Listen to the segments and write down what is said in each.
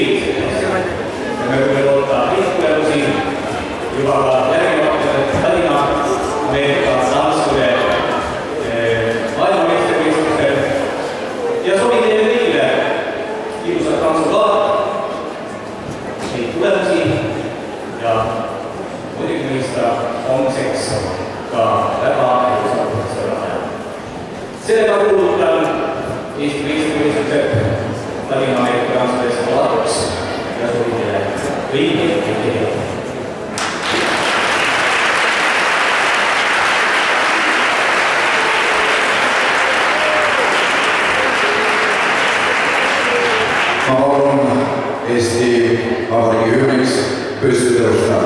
liigid. Ja me võime loota liikulevusi juba ka järgnevatel Tallinna Ameerika Sansküde maailmameistrivõistlustel. Ja soovin teile kõigile ilusat tantsukaart, neid tulemusi ja muidugi mõista homseks ka väga ilusat seda aja. Sellega kuulutan Eesti meistrivõistlused Tallinna Ameerika Sansküdes alatuks ja soovin teile kõigile. Ma palun Eesti Vabariigi hümniks püsti tõusta.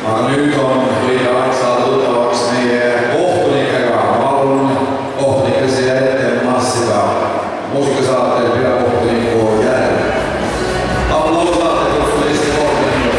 Aga nüüd on õige aeg saada tuttavaks meie kohtunikega. Palun kohtunike siia ette massiga muusikasaatel peakohtuniku järel. Aplaus saate kutsuda Eesti kohtuniku.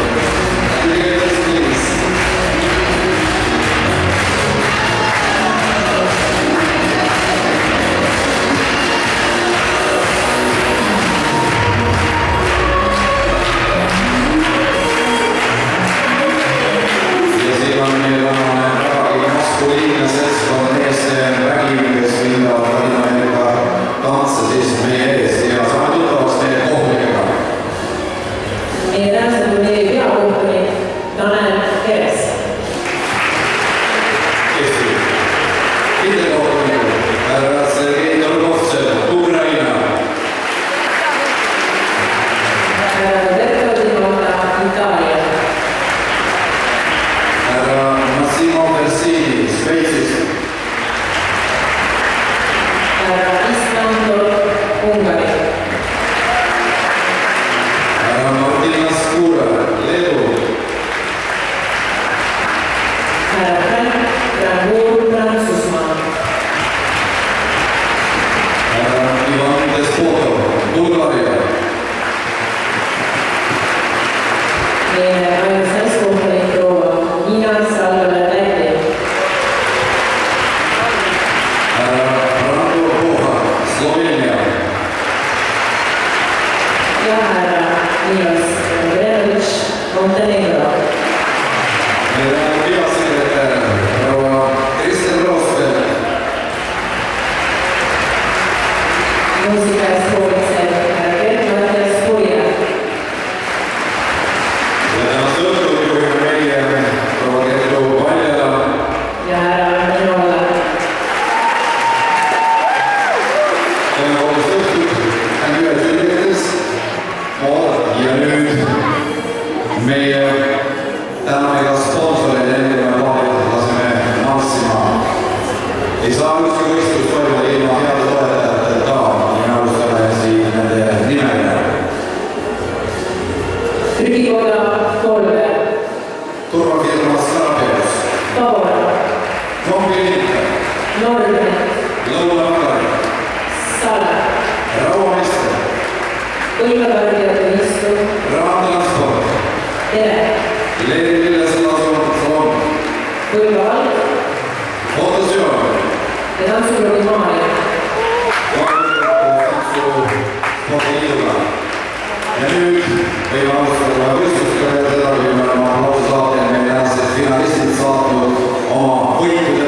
Ei saa ükski võistlus toimuda ilma heade toetajateta ja alustame siin nende nimega. Trügikoda Kolve, Turvafirma Scarpeus, Paula, Mobilinka, Norden, Lõuna-Makari, Sala, Rauameister, Põlvapärdiatööstu, Raamtransport, Tere, Leevi Lillesalon, Põlva Alt Fondasjoon, ja tantsuklubi Maarja. Spordiliiduga. Ja nüüd võime alustada võistlustega ja seda võime oma lausa saata ja meil tänased finalistid saatnud oma võitu